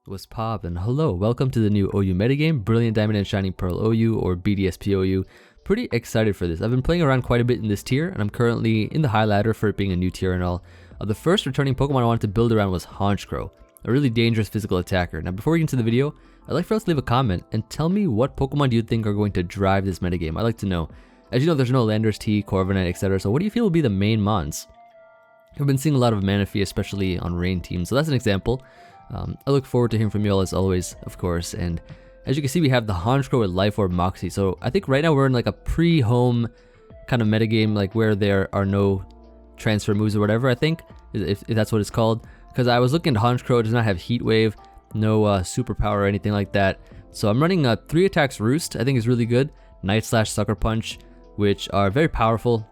What's poppin'? Hello, welcome to the new OU metagame, Brilliant Diamond and Shining Pearl OU, or BDSP OU. Pretty excited for this. I've been playing around quite a bit in this tier, and I'm currently in the high ladder for it being a new tier and all. The first returning Pokemon I wanted to build around was Honchkrow, a really dangerous physical attacker. Now before we get into the video, I'd like for us to leave a comment and tell me what Pokemon do you think are going to drive this metagame. I'd like to know. As you know, there's no Landorus T, Corviknight, etc. So what do you feel will be the main mons? I've been seeing a lot of Manaphy, especially on rain teams, so that's an example. I look forward to hearing from you all as always, of course, and as you can see we have the Honchkrow with Life Orb Moxie, so I think right now we're in like a pre-home kind of metagame, like where there are no transfer moves or whatever, I think, if that's what it's called, because I was looking at Honchkrow, it does not have Heat Wave, no superpower or anything like that, so I'm running 3 attacks Roost, I think is really good, Night Slash, Sucker Punch, which are very powerful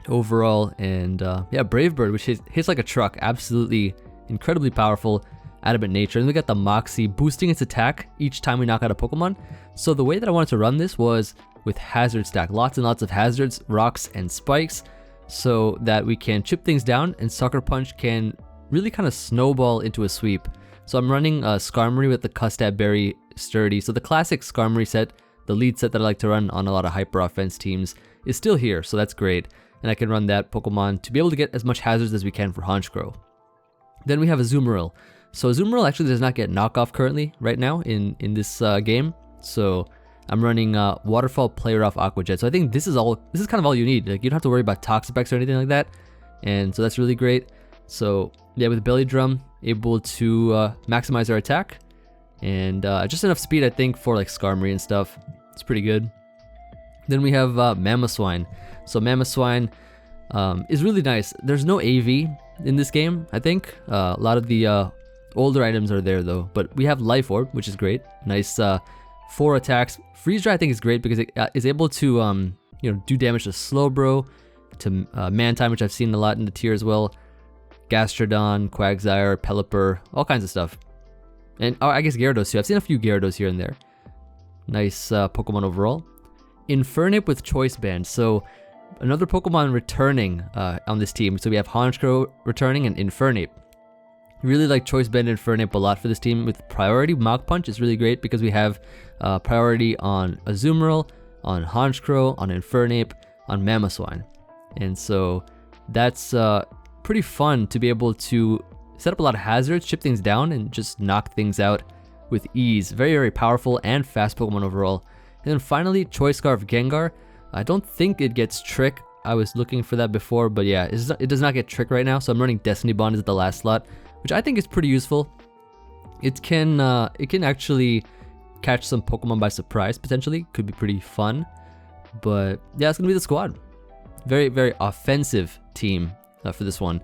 overall, and yeah, Brave Bird, which hits like a truck, absolutely incredibly powerful, adamant nature. And we got the Moxie boosting its attack each time we knock out a Pokemon. So the way that I wanted to run this was with hazard stack, lots and lots of hazards, rocks and spikes, so that we can chip things down and Sucker Punch can really kind of snowball into a sweep. So I'm running a Skarmory with the Custap Berry Sturdy. So the classic Skarmory set, the lead set that I like to run on a lot of hyper offense teams, is still here, so that's great. And I can run that Pokemon to be able to get as much hazards as we can for Honchkrow. Then we have Azumarill. So Azumarill actually does not get knockoff currently right now in this game. So I'm running Waterfall, Player Off, Aqua Jet. So I think this is kind of all you need. Like, you don't have to worry about Toxapex or anything like that. And so that's really great. So yeah, with Belly Drum, able to maximize our attack. And just enough speed, I think, for like Skarmory and stuff. It's pretty good. Then we have Mamoswine. So Mamoswine is really nice. There's no AV in this game, I think. A lot of the older items are there though, but we have Life Orb, which is great. Nice 4 attacks. Freeze Dry I think is great because it is able to do damage to Slowbro, to Mantine, which I've seen a lot in the tier as well. Gastrodon, Quagsire, Pelipper, all kinds of stuff. And I guess Gyarados too. I've seen a few Gyarados here and there. Nice Pokemon overall. Infernape with Choice Band. So another Pokemon returning on this team. So we have Honchkrow returning and Infernape. Really like Choice Band and Infernape a lot for this team. With priority, Mach Punch is really great because we have priority on Azumarill, on Honchkrow, on Infernape, on Mamoswine. And so that's pretty fun to be able to set up a lot of hazards, chip things down, and just knock things out with ease. Very, very powerful and fast Pokemon overall. And then finally, Choice Scarf Gengar. I don't think it gets Trick. I was looking for that before, but yeah, it does not get Trick right now. So I'm running Destiny Bond at the last slot, which I think is pretty useful. It can actually catch some Pokemon by surprise, potentially. Could be pretty fun. But yeah, it's going to be the squad. Very, very offensive team for this one.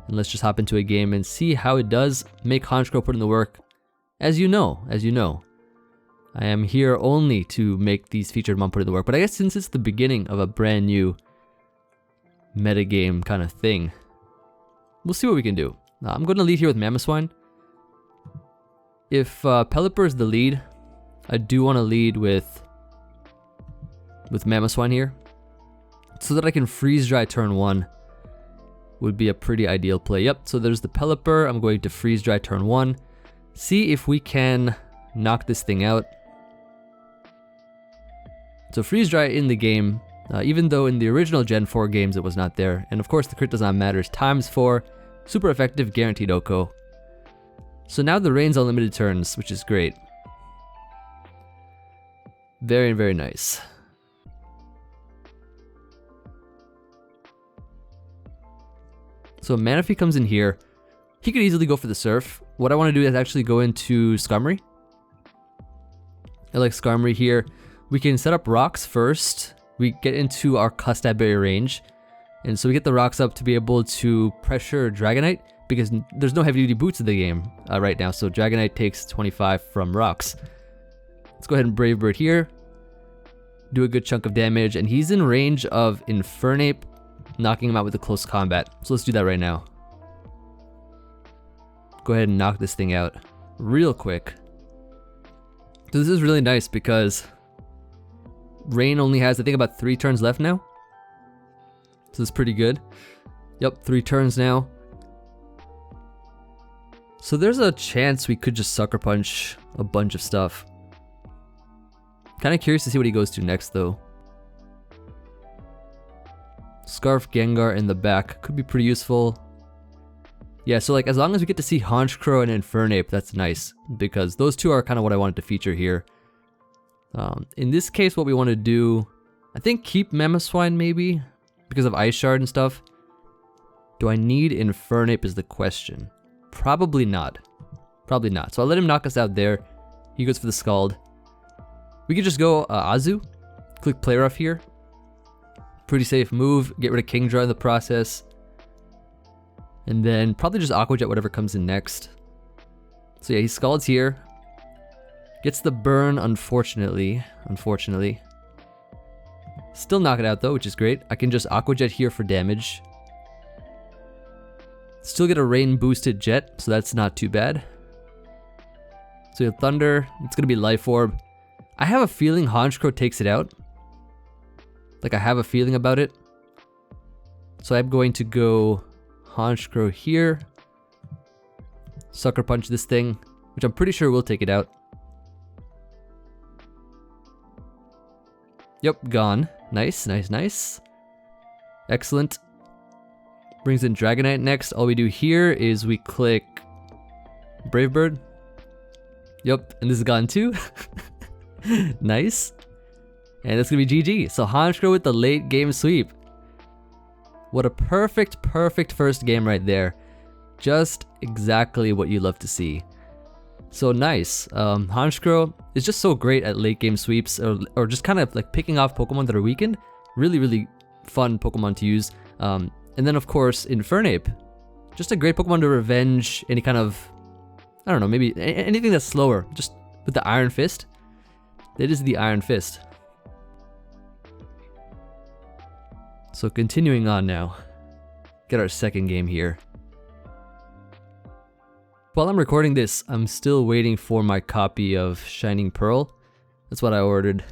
And let's just hop into a game and see how it does. Make Honchkrow put in the work. As you know. I am here only to make these featured mon put in the work. But I guess since it's the beginning of a brand new metagame kind of thing, we'll see what we can do. I'm going to lead here with Mamoswine. If Pelipper is the lead, I do want to lead with Mamoswine here, so that I can freeze dry turn 1. Would be a pretty ideal play. Yep, so there's the Pelipper. I'm going to freeze dry turn 1. See if we can knock this thing out. So freeze dry in the game, even though in the original Gen 4 games it was not there. And of course the crit does not matter. It's ×4. Super effective, guaranteed OHKO. So now the rain's unlimited turns, which is great. Very, very nice. So Manaphy comes in here. He could easily go for the Surf. What I want to do is actually go into Skarmory. I like Skarmory here. We can set up rocks first. We get into our Custap Berry range. And so we get the rocks up to be able to pressure Dragonite, because there's no heavy duty boots in the game right now. So Dragonite takes 25 from rocks. Let's go ahead and Brave Bird here. Do a good chunk of damage. And he's in range of Infernape, knocking him out with a close combat. So let's do that right now. Go ahead and knock this thing out real quick. So this is really nice because Rain only has, I think, about 3 turns left now. So it's pretty good. Yep, 3 turns now. So there's a chance we could just Sucker Punch a bunch of stuff. Kind of curious to see what he goes to next though. Scarf Gengar in the back could be pretty useful. Yeah, so like as long as we get to see Honchkrow and Infernape, that's nice, because those two are kind of what I wanted to feature here. In this case, what we want to do, I think keep Mamoswine maybe, because of Ice Shard and stuff. Do I need Infernape is the question. Probably not. Probably not. So I'll let him knock us out there. He goes for the Scald. We could just go Azu. Click Play Rough here. Pretty safe move. Get rid of Kingdra in the process. And then probably just Aqua Jet whatever comes in next. So yeah, he Scalds here. Gets the burn, unfortunately. Still knock it out though, which is great. I can just Aqua Jet here for damage. Still get a rain boosted jet, so that's not too bad. So with Thunder, it's gonna be Life Orb. I have a feeling Honchkrow takes it out. Like I have a feeling about it. So I'm going to go Honchkrow here. Sucker Punch this thing, which I'm pretty sure will take it out. Yep, gone. Nice, nice, nice. Excellent. Brings in Dragonite next. All we do here is we click Brave Bird. Yep, and this is gone too. Nice. And that's gonna be GG. So Honchkrow with the late game sweep. What a perfect first game right there. Just exactly what you love to see. So nice. Honchkrow is just so great at late game sweeps or just kind of like picking off Pokemon that are weakened. Really fun Pokemon to use. And then of course Infernape. Just a great Pokemon to revenge any kind of, I don't know, maybe anything that's slower. Just with the Iron Fist. It is the Iron Fist. So continuing on now. Get our second game here. While I'm recording this, I'm still waiting for my copy of Shining Pearl. That's what I ordered.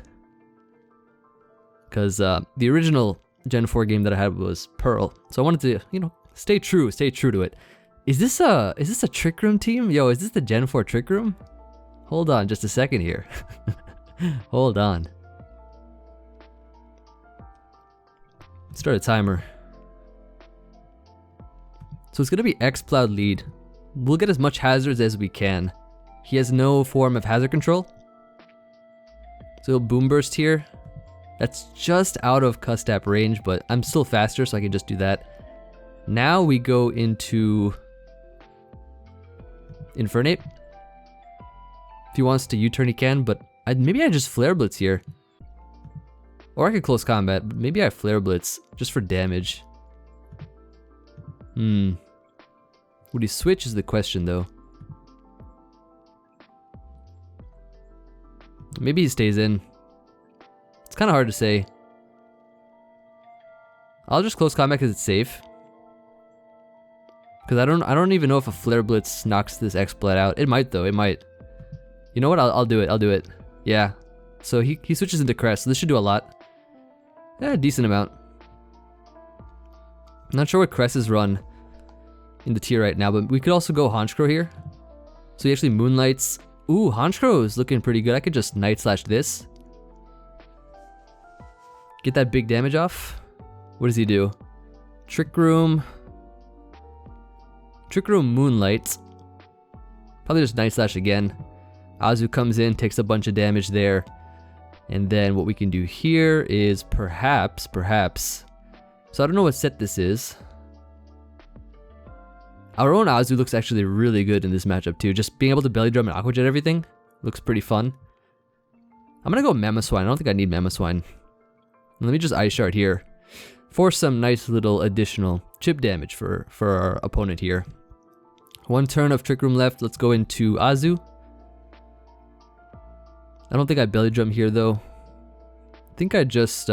Because the original Gen 4 game that I had was Pearl. So I wanted to, you know, stay true to it. Is this a Trick Room team? Yo, is this the Gen 4 Trick Room? Hold on just a second here. Hold on. Start a timer. So it's gonna be X-Plowed Lead. We'll get as much hazards as we can. He has no form of hazard control. So Boom Burst here. That's just out of Custap range, but I'm still faster, so I can just do that. Now we go into Infernape. If he wants to U-turn, he can, but maybe I just Flare Blitz here. Or I could close combat, but maybe I Flare Blitz just for damage. Would he switch is the question though. Maybe he stays in. It's kind of hard to say. I'll just close combat because it's safe. Because I don't even know if a Flare Blitz knocks this X-Blad out. It might though, it might. You know what, I'll do it. Yeah. So he switches into Crest, so this should do a lot. Yeah, a decent amount. I'm not sure what Crest's run in the tier right now, but we could also go Honchkrow here. So he actually Moonlights. Ooh, Honchkrow is looking pretty good. I could just Night Slash this. Get that big damage off. What does he do? Trick Room. Trick Room Moonlight. Probably just Night Slash again. Azu comes in, takes a bunch of damage there. And then what we can do here is perhaps. So I don't know what set this is. Our own Azu looks actually really good in this matchup too. Just being able to Belly Drum and Aqua Jet everything looks pretty fun. I'm gonna go Mamoswine. I don't think I need Mamoswine. Let me just Ice Shard here for some nice little additional chip damage for our opponent here. One turn of Trick Room left. Let's go into Azu. I don't think I Belly Drum here though. I think I just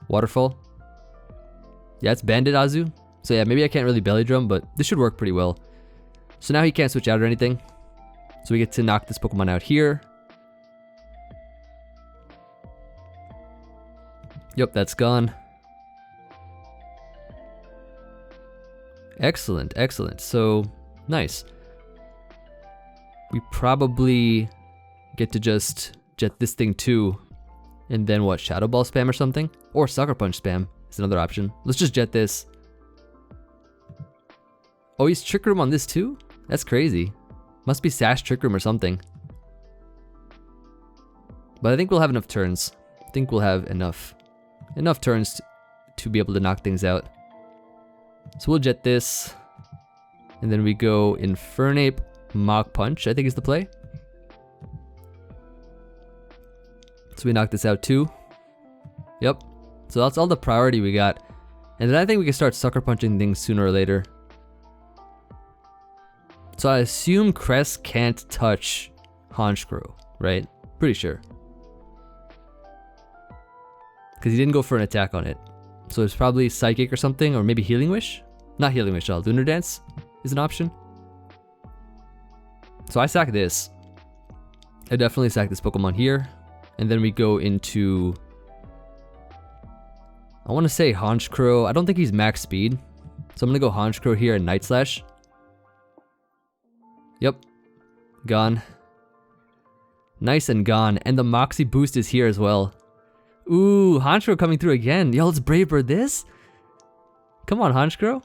Waterfall. Yeah, it's Bandit Azu. So yeah, maybe I can't really Belly Drum, but this should work pretty well. So now he can't switch out or anything. So we get to knock this Pokemon out here. Yep, that's gone. Excellent. So, nice. We probably get to just jet this thing too. And then what, Shadow Ball spam or something? Or Sucker Punch spam is another option. Let's just jet this. Oh, he's Trick Room on this too? That's crazy. Must be Sash Trick Room or something. But I think we'll have enough turns. I think we'll have enough turns to be able to knock things out. So we'll jet this. And then we go Infernape, Mach Punch, I think is the play. So we knock this out too. Yep. So that's all the priority we got. And then I think we can start sucker punching things sooner or later. So I assume Crest can't touch Honchkrow, right? Pretty sure. Because he didn't go for an attack on it. So it's probably Psychic or something, or maybe Healing Wish? Not Healing Wish, Lunar Dance is an option. So I sack this. I definitely sack this Pokemon here. And then we go into... I want to say Honchkrow. I don't think he's max speed. So I'm going to go Honchkrow here and Night Slash. Yep. Gone. Nice and gone. And the Moxie boost is here as well. Ooh, Honchkrow coming through again. Yo, let's Brave Bird this. Come on, Honchkrow.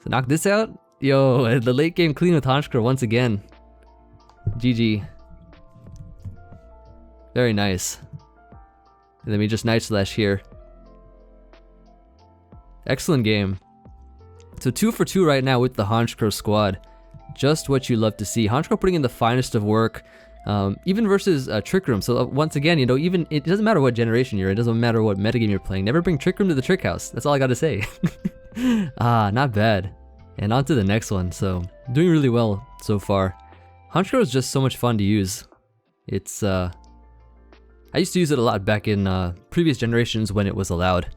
So knock this out. Yo, the late game clean with Honchkrow once again. GG. Very nice. And then we just Night Slash here. Excellent game. So 2 for 2 right now with the Honchkrow squad. Just what you love to see. Honchkrow putting in the finest of work. Even versus Trick Room. So once again, you know, even it doesn't matter what generation you're in. It doesn't matter what metagame you're playing. Never bring Trick Room to the Trick House. That's all I gotta say. Not bad. And on to the next one. So doing really well so far. Honchkrow is just so much fun to use. It's I used to use it a lot back in previous generations when it was allowed.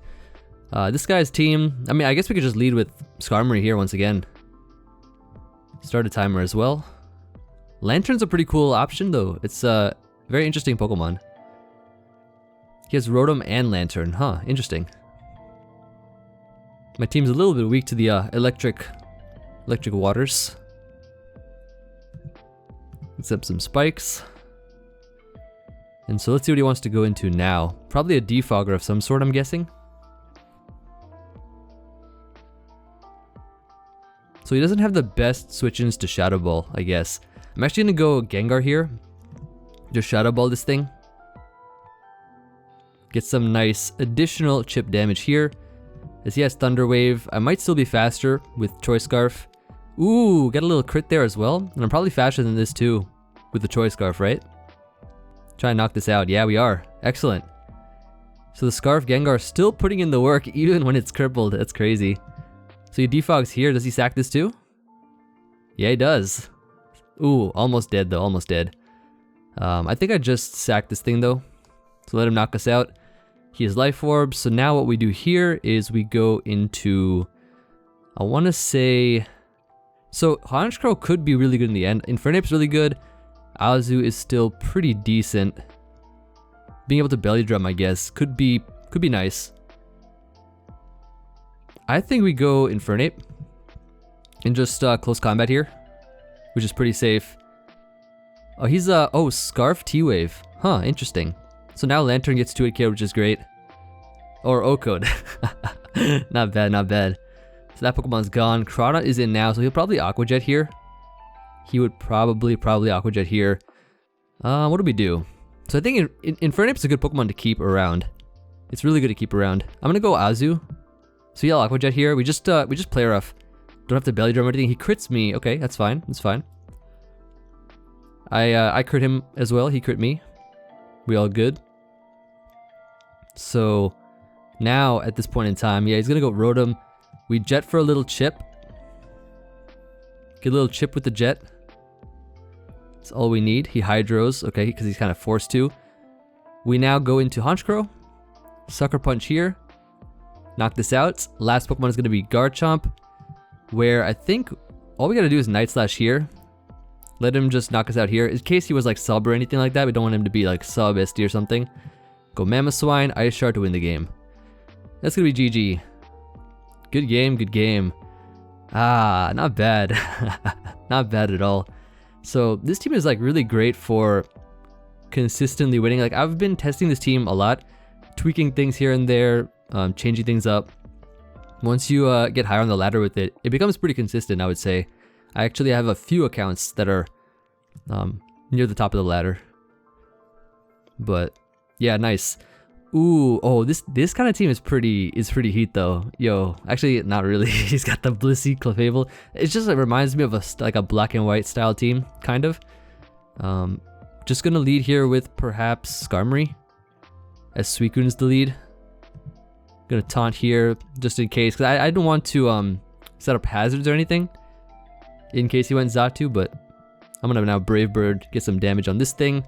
This guy's team, I mean, I guess we could just lead with Skarmory here once again. Start a timer as well. Lantern's a pretty cool option though. It's a very interesting Pokemon. He has Rotom and Lantern, huh? Interesting. My team's a little bit weak to the electric waters. Except some spikes. And so let's see what he wants to go into now. Probably a defogger of some sort, I'm guessing. So he doesn't have the best switch-ins to Shadow Ball, I guess. I'm actually gonna go Gengar here. Just Shadow Ball this thing. Get some nice additional chip damage here. As he has Thunder Wave, I might still be faster with Choice Scarf. Ooh, get a little crit there as well. And I'm probably faster than this too, with the Choice Scarf, right? Try and knock this out. Yeah, we are. Excellent. So the Scarf Gengar is still putting in the work even when it's crippled. That's crazy. So he defogs here. Does he sack this too? Yeah, he does. Ooh, almost dead though. Almost dead. I think I just sacked this thing though. So let him knock us out. He has Life Orb. So now what we do here is we go into... I want to say... So Honchkrow could be really good in the end. Infernape's really good. Azu is still pretty decent. Being able to belly drum, I guess, could be nice. I think we go Infernape and just close combat here, which is pretty safe. Oh, he's oh, Scarf T-Wave. Huh, interesting. So now Lantern gets 2-8k, which is great. Or O-Code. Not bad, not bad. So that Pokemon's gone. Krana is in now, so he'll probably Aqua Jet here. He would probably Aqua Jet here. What do we do? So I think Infernape's a good Pokemon to keep around. It's really good to keep around. I'm gonna go Azu. So yeah, Aqua Jet here. We just play rough. Don't have to belly drum or anything. He crits me. Okay, that's fine. That's fine. I crit him as well. He crit me. We all good. So now at this point in time, yeah, he's gonna go Rotom. We jet for a little chip. Get a little chip with the jet. That's all we need. He Hydros, okay, because he's kind of forced to. We now go into Honchkrow. Sucker Punch here. Knock this out. Last Pokemon is going to be Garchomp, where I think all we got to do is Night Slash here. Let him just knock us out here. In case he was like sub or anything like that, we don't want him to be like sub SD or something. Go Mamoswine, Ice Shard to win the game. That's going to be GG. Good game, good game. Ah, not bad. Not bad at all. So this team is like really great for consistently winning. Like I've been testing this team a lot, tweaking things here and there, changing things up. Once you get higher on the ladder with it, it becomes pretty consistent, I would say. I actually have a few accounts that are near the top of the ladder. But yeah, nice. Ooh, oh, this kind of team is pretty heat though. Yo, actually not really. He's got the Blissey Clefable. It's just, it reminds me of like a black and white style team, kind of. Just gonna lead here with perhaps Skarmory, as Suicune's the lead. Gonna taunt here just in case, because I don't want to set up hazards or anything in case he went Xatu, but I'm gonna now Brave Bird, get some damage on this thing.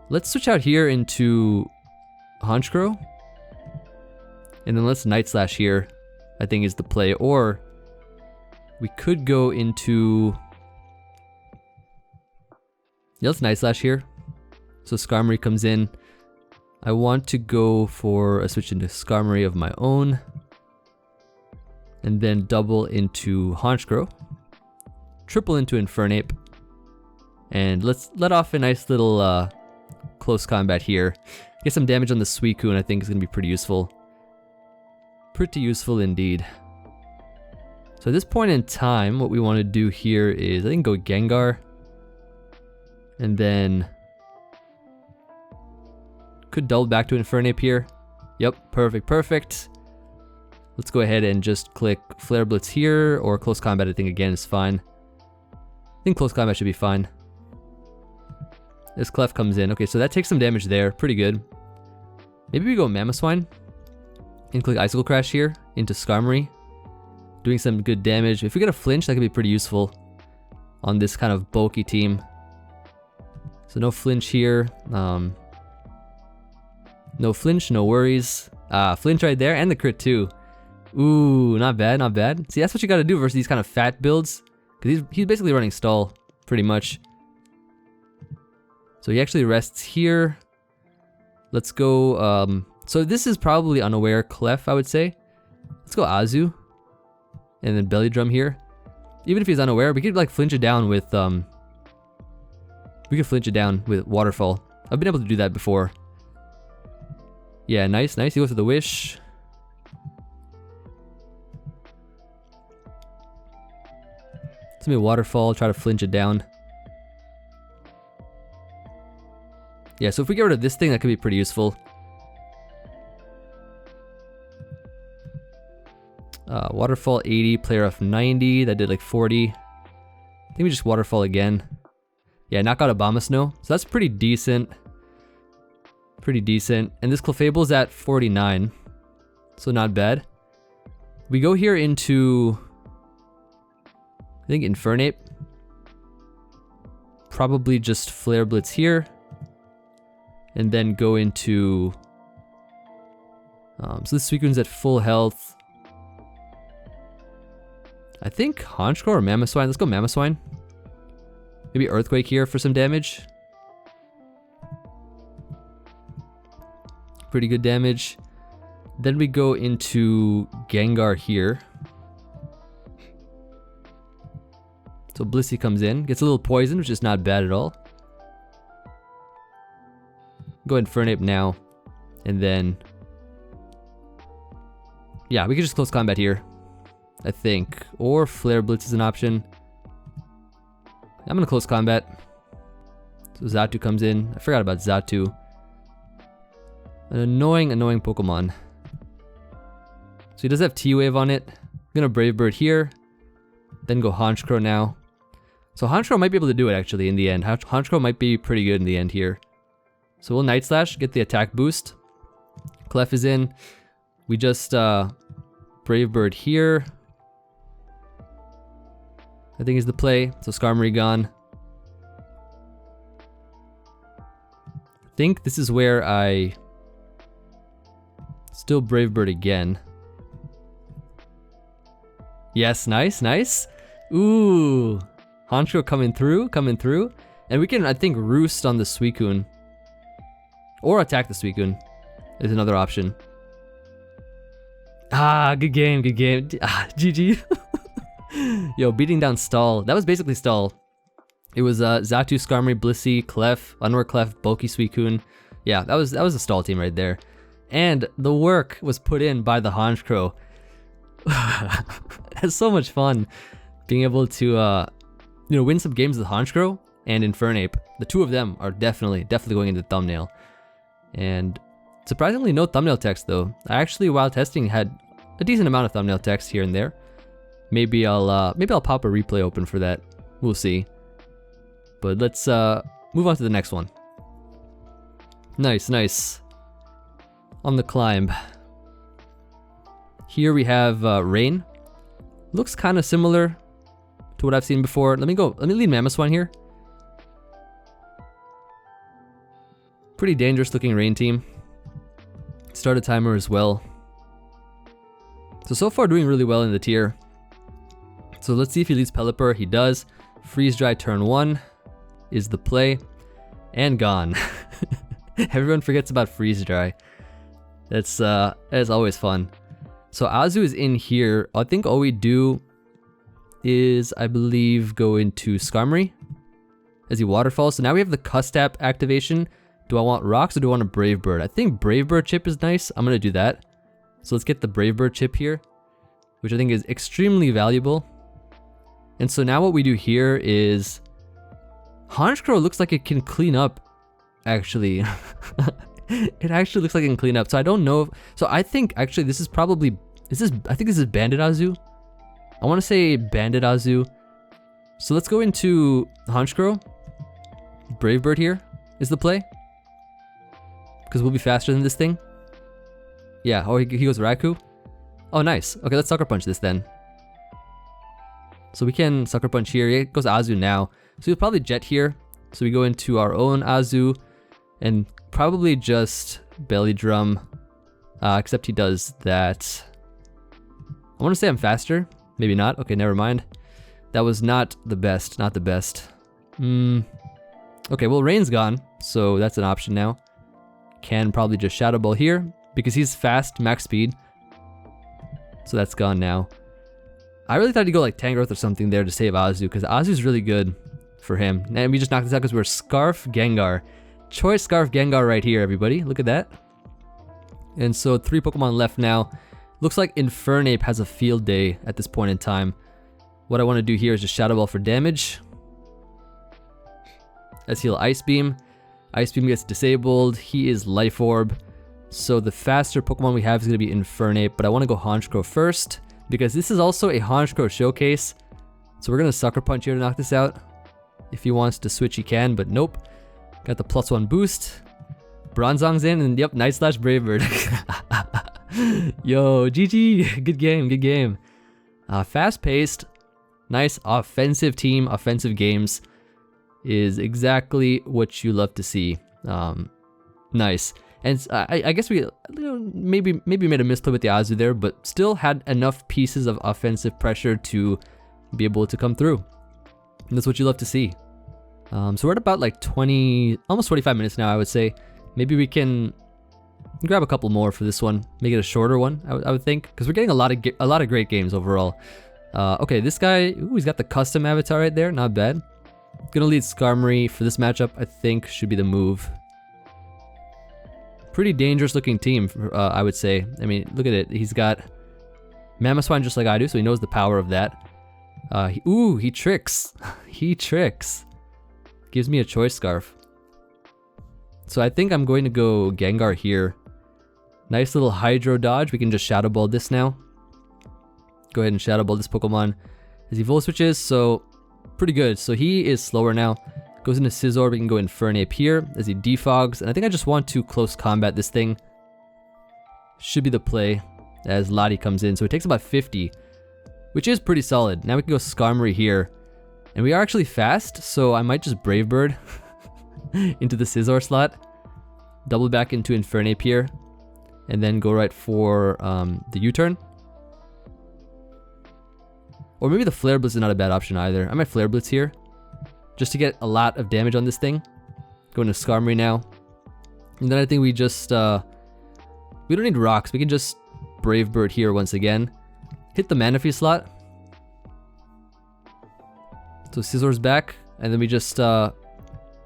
Let's switch out here into Honchkrow, and then let's Night Slash here, I think is the play. Or we could go into, yeah, let's Night Slash here. So Skarmory comes in. I want to go for a switch into Skarmory of my own, and then double into Honchkrow, triple into Infernape, and let's let off a nice little close combat here. Get some damage on the Suicune, I think is going to be pretty useful. Pretty useful indeed. So at this point in time, what we want to do here is, I think, go Gengar. And then could double back to Infernape here. Yep, perfect, perfect. Let's go ahead and just click Flare Blitz here, or Close Combat, I think, again, is fine. I think Close Combat should be fine. This Clef comes in. Okay, so that takes some damage there. Pretty good. Maybe we go Mamoswine and click Icicle Crash here into Skarmory, doing some good damage. If we get a flinch, that could be pretty useful on this kind of bulky team. So no flinch here. No flinch, no worries. Flinch right there, and the crit too. Ooh, not bad, not bad. See, that's what you gotta do versus these kind of fat builds, because he's basically running stall, pretty much. So he actually rests here. Let's go, so this is probably unaware Clef, I would say. Let's go Azu, and then Belly Drum here. Even if he's unaware, we could like flinch it down with, Waterfall. I've been able to do that before. Yeah, nice, nice. He goes for the Wish. Let's make Waterfall, try to flinch it down. Yeah, so if we get rid of this thing, that could be pretty useful. Waterfall 80, player of 90, that did like 40. I think we just Waterfall again. Yeah, knock out Abomasnow, so that's pretty decent. Pretty decent. And this Clefable's at 49, so not bad. We go here into, I think, Infernape. Probably just Flare Blitz here. And then go into, so this Suicune's at full health. I think Honchkrow or Mamoswine. Let's go Mamoswine. Maybe Earthquake here for some damage. Pretty good damage. Then we go into Gengar here. So Blissey comes in, gets a little poison, which is not bad at all. Go Infernape now, and then, yeah, we could just Close Combat here, I think, or Flare Blitz is an option. I'm gonna Close Combat. So Xatu comes in. I forgot about Xatu. An annoying Pokemon. So he does have Heat Wave on it. I'm gonna Brave Bird here, then go Honchkrow now. So Honchkrow might be able to do it actually in the end. Honchkrow might be pretty good in the end here. So we'll Night Slash, get the attack boost. Clef is in. We just Brave Bird here, I think is the play. So Skarmory gone. I think this is where I still Brave Bird again. Yes, nice, nice. Ooh, Honchkrow coming through. And we can, I think, Roost on the Suicune. Or attack the Suicune is another option. Ah, good game, good game. Ah, GG. Yo, beating down Stall. That was basically Stall. It was Xatu, Skarmory, Blissey, Clef, Unwar Clef, Bulky Suicune. Yeah, that was a stall team right there. And the work was put in by the Honchkrow. It's so much fun being able to win some games with Honchkrow and Infernape. The two of them are definitely going into the thumbnail. And surprisingly no thumbnail text though. I actually, while testing, had a decent amount of thumbnail text here and there. Maybe I'll pop a replay open for that. We'll see. But let's move on to the next one. Nice. On the climb. Here we have Rain. Looks kind of similar to what I've seen before. Let me lead Mamoswine here. Pretty dangerous looking Rain team. Start a timer as well. So far doing really well in the tier. So let's see if he leads Pelipper. He does. Freeze Dry turn 1 is the play. And gone. Everyone forgets about Freeze Dry. That's always fun. So Azu is in here. I think all we do is, I believe, go into Skarmory as he waterfalls. So now we have the Custap activation. Do I want rocks or do I want a Brave Bird? I think Brave Bird chip is nice. I'm gonna do that. So let's get the Brave Bird chip here, which I think is extremely valuable. And so now what we do here is Honchkrow looks like it can clean up, actually. It actually looks like it can clean up. So I don't know. So I think actually this is probably, I think this is Bandit Azu. I want to say Bandit Azu. So let's go into Honchkrow. Brave Bird here is the play. Because we'll be faster than this thing. Yeah, oh, he goes Raikou. Oh, nice. Okay, let's Sucker Punch this then. So we can Sucker Punch here. It goes Azu now. So we'll probably Jet here. So we go into our own Azu. And probably just Belly Drum. Except he does that. I want to say I'm faster. Maybe not. Okay, never mind. That was not the best. Not the best. Okay, well, Rain's gone. So that's an option now. Can probably just Shadow Ball here. Because he's fast, max speed. So that's gone now. I really thought he'd go like Tangrowth or something there to save Azu. Because Azu's really good for him. And we just knocked this out because we're Scarf Gengar. Choice Scarf Gengar right here, everybody. Look at that. And so 3 Pokemon left now. Looks like Infernape has a field day at this point in time. What I want to do here is just Shadow Ball for damage. Let's heal Ice Beam. Ice Beam gets disabled. He is Life Orb. So the faster Pokemon we have is going to be Infernape. But I want to go Honchkrow first. Because this is also a Honchkrow showcase. So we're going to Sucker Punch here to knock this out. If he wants to switch, he can. But nope. Got the +1 boost. Bronzong's in, and yep, Night Slash Brave Bird. Yo, GG. Good game, good game. Fast-paced, nice offensive team, offensive games is exactly what you love to see. Nice. And I guess we maybe made a misplay with the Azu there, but still had enough pieces of offensive pressure to be able to come through. And that's what you love to see. So we're at about like 20, almost 25 minutes now, I would say. Maybe we can grab a couple more for this one, make it a shorter one, I would think, because we're getting a lot of great games overall. Okay, this guy, ooh, he's got the custom avatar right there, not bad. Gonna lead Skarmory for this matchup, I think should be the move. Pretty dangerous looking team, I would say. I mean, look at it. He's got Mamoswine just like I do, so he knows the power of that. Ooh, he tricks. He tricks. Gives me a Choice Scarf. So I think I'm going to go Gengar here. Nice little Hydro dodge. We can just Shadow Ball this now. Go ahead and Shadow Ball this Pokemon as he Volt Switches. So pretty good. So he is slower now. Goes into Scizor. We can go Infernape here as he defogs. And I think I just want to close combat this thing. Should be the play as Lati comes in. So it takes about 50, which is pretty solid. Now we can go Skarmory here. And we are actually fast, so I might just Brave Bird into the Scizor slot. Double back into Infernape here. And then go right for the U-turn. Or maybe the Flare Blitz is not a bad option either. I might Flare Blitz here. Just to get a lot of damage on this thing. Going to Skarmory now. And then I think we just... we don't need rocks. We can just Brave Bird here once again. Hit the Manaphy slot. So Scizor's back. And then we just, I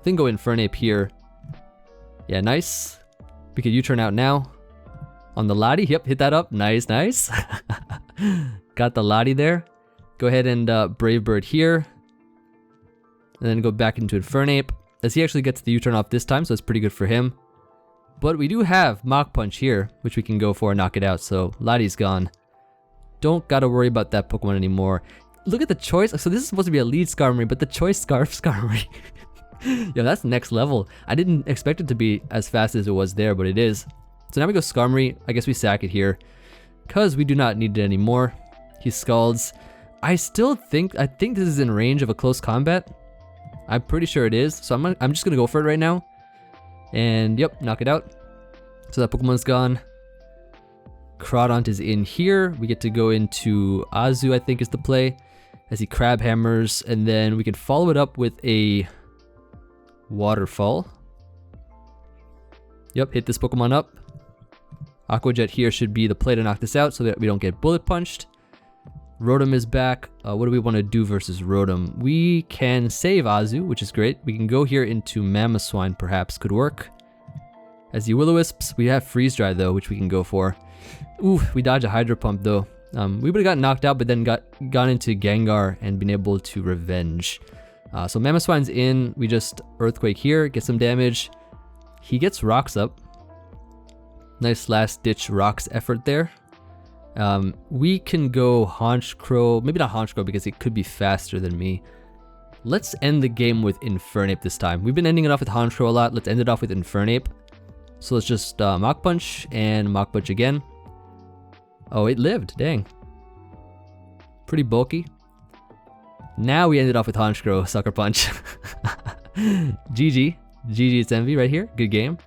think go Infernape here. Yeah, nice. We could U-turn out now. On the Lati, yep, hit that up. Nice, nice. Got the Lati there. Go ahead and Brave Bird here. And then go back into Infernape. As he actually gets the U-turn off this time, so it's pretty good for him. But we do have Mach Punch here, which we can go for and knock it out. So Lati's gone. Don't gotta worry about that Pokemon anymore. Look at the choice. So this is supposed to be a lead Skarmory, but the Choice Scarf Gengar. Yeah, that's next level. I didn't expect it to be as fast as it was there, but it is. So now we go Skarmory. I guess we sack it here, because we do not need it anymore. He Scalds. I think this is in range of a close combat. I'm pretty sure it is. So I'm just gonna go for it right now. And yep, knock it out. So that Pokemon's gone. Crawdont is in here. We get to go into Azu, I think is the play, as he Crab Hammers, and then we can follow it up with a Waterfall. Yep, hit this Pokemon up. Aqua Jet here should be the play to knock this out so that we don't get bullet punched. Rotom is back. What do we want to do versus Rotom? We can save Azu, which is great. We can go here into Mamoswine, perhaps could work. As the Will-O-Wisps, we have Freeze Dry though, which we can go for. Ooh, we dodge a Hydro Pump though. We would have gotten knocked out, but then gone into Gengar and been able to revenge. So Mamoswine's in. We just Earthquake here, get some damage. He gets Rocks up. Nice last ditch Rocks effort there. We can go Honchkrow, maybe not Honchkrow because it could be faster than me. Let's end the game with Infernape this time. We've been ending it off with Honchkrow a lot. Let's end it off with Infernape. So let's just Mach Punch and Mach Punch again. Oh, it lived, dang. Pretty bulky. Now we ended off with Honchkrow, Sucker Punch. GG. GG, it's Emvee right here. Good game.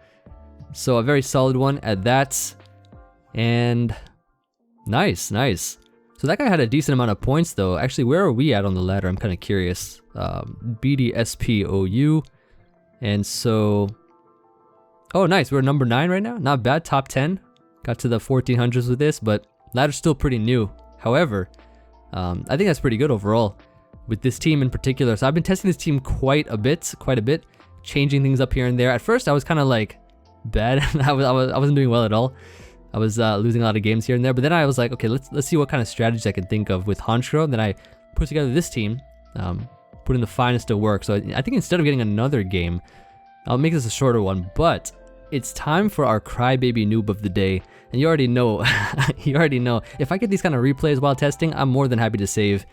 So a very solid one at that. And nice, nice. So that guy had a decent amount of points though. Actually, where are we at on the ladder? I'm kind of curious. BDSP OU. And so... Oh, nice. We're number 9 right now. Not bad. Top 10. Got to the 1400s with this, but ladder's still pretty new. However, I think that's pretty good overall with this team in particular. So I've been testing this team quite a bit, changing things up here and there. At first, I was kind of like bad. I wasn't doing well at all. I was losing a lot of games here and there. But then I was like, okay, let's see what kind of strategies I can think of with Honchkrow. Then I put together this team, put in the finest of work. So I think instead of getting another game, I'll make this a shorter one. But it's time for our Crybaby Noob of the day. And you already know, if I get these kind of replays while testing, I'm more than happy to save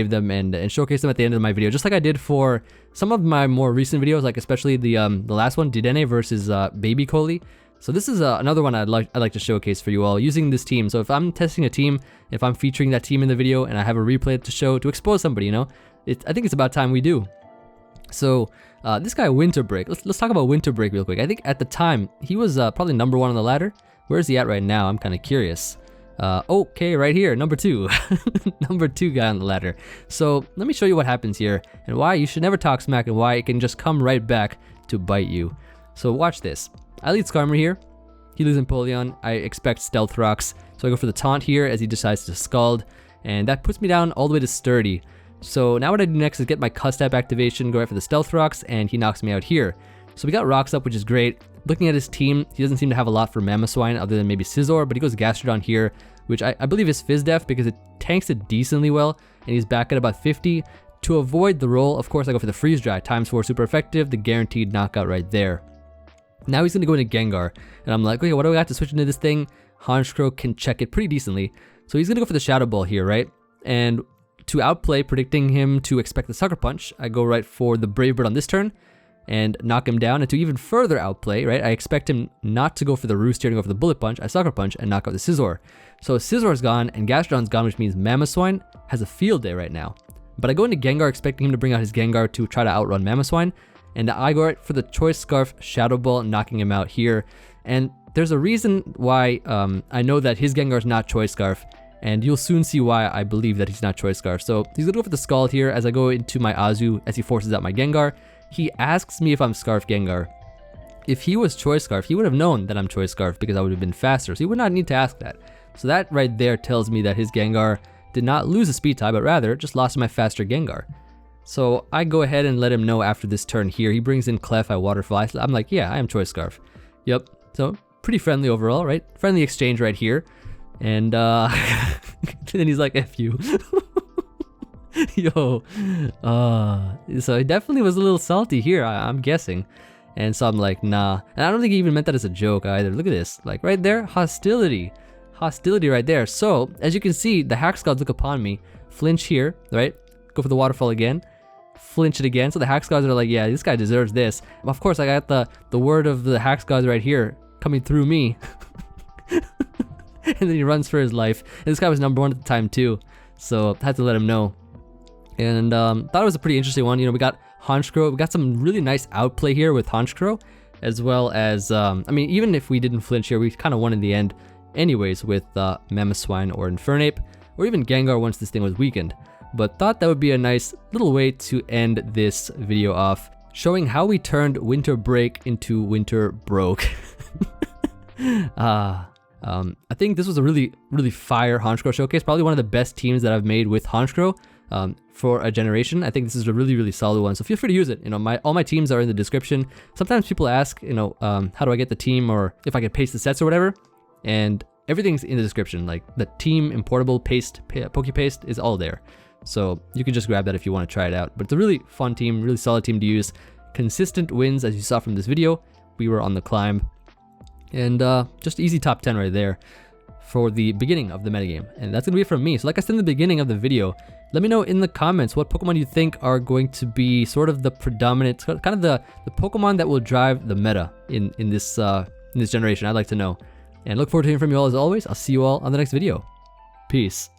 them and showcase them at the end of my video, just like I did for some of my more recent videos, like especially the last one, Dedenne versus Baby Coley. So this is another one I'd like to showcase for you all using this team. So if I'm testing a team, if I'm featuring that team in the video and I have a replay to show to expose somebody, you know, I think it's about time we do. So this guy Winter Break, let's talk about Winter Break real quick. I think at the time he was probably number 1 on the ladder. Where's he at right now? I'm kind of curious. Okay, right here, number 2. Number 2 guy on the ladder. So let me show you what happens here and why you should never talk smack and why it can just come right back to bite you. So watch this. I lead Skarmory here. He leads Empoleon. I expect Stealth Rocks. So I go for the taunt here as he decides to Scald. And that puts me down all the way to Sturdy. So now what I do next is get my Custap activation, go right for the Stealth Rocks, and he knocks me out here. So we got Rocks up, which is great. Looking at his team, he doesn't seem to have a lot for Mamoswine other than maybe Scizor, but he goes Gastrodon here, which I believe is Fizz Def because it tanks it decently well, and he's back at about 50. To avoid the roll, of course, I go for the Freeze Dry. ×4 super effective, the guaranteed knockout right there. Now he's going to go into Gengar, and I'm like, okay, what do I got to switch into this thing? Honchkrow can check it pretty decently. So he's going to go for the Shadow Ball here, right? And to outplay, predicting him to expect the Sucker Punch, I go right for the Brave Bird on this turn and knock him down. And to even further outplay, right, I expect him not to go for the Roost here and go for the Bullet Punch. I Sucker Punch and knock out the Scizor. So Scizor's gone and Gastrodon's gone, which means Mamoswine has a field day right now. But I go into Gengar expecting him to bring out his Gengar to try to outrun Mamoswine. And I go right for the Choice Scarf Shadow Ball, knocking him out here. And there's a reason why I know that his Gengar is not Choice Scarf. And you'll soon see why I believe that he's not Choice Scarf. So he's going to go for the Scald here as I go into my Azu as he forces out my Gengar. He asks me if I'm Scarf Gengar. If he was Choice Scarf, he would have known that I'm Choice Scarf because I would have been faster. So he would not need to ask that. So that right there tells me that his Gengar did not lose a speed tie, but rather just lost to my faster Gengar. So I go ahead and let him know after this turn here. He brings in Clef, I Waterfall. I'm like, yeah, I am Choice Scarf. Yep. So pretty friendly overall, right? Friendly exchange right here. And then he's like, F you. Yo. So he definitely was a little salty here, I'm guessing. And so I'm like, nah. And I don't think he even meant that as a joke either. Look at this. Like right there, hostility. Hostility right there. So as you can see, the Hax Gods look upon me. Flinch here, right? Go for the Waterfall again. Flinch it again. So the Hax Gods are like, yeah, this guy deserves this. Of course, I got the word of the Hax Gods right here coming through me. And then he runs for his life. And this guy was number 1 at the time too. So I had to let him know. And thought it was a pretty interesting one. You know, we got Honchkrow. We got some really nice outplay here with Honchkrow. As well as, I mean, even if we didn't flinch here, we kind of won in the end anyways with Mamoswine or Infernape. Or even Gengar once this thing was weakened. But thought that would be a nice little way to end this video off, showing how we turned Winter Break into Winter Broke. I think this was a really fire Honchkrow showcase. Probably one of the best teams that I've made with Honchkrow for a generation. I think this is a really solid one. So feel free to use it. You know, all my teams are in the description. Sometimes people ask, you know, how do I get the team, or if I can paste the sets or whatever. And everything's in the description. Like the team importable paste, Poke Paste is all there. So you can just grab that if you want to try it out. But it's a really fun team, really solid team to use. Consistent wins, as you saw from this video. We were on the climb. And just easy top 10 right there for the beginning of the metagame. And that's going to be it from me. So like I said in the beginning of the video, let me know in the comments what Pokemon you think are going to be sort of the predominant, kind of the Pokemon that will drive the meta in this generation. I'd like to know. And look forward to hearing from you all as always. I'll see you all on the next video. Peace.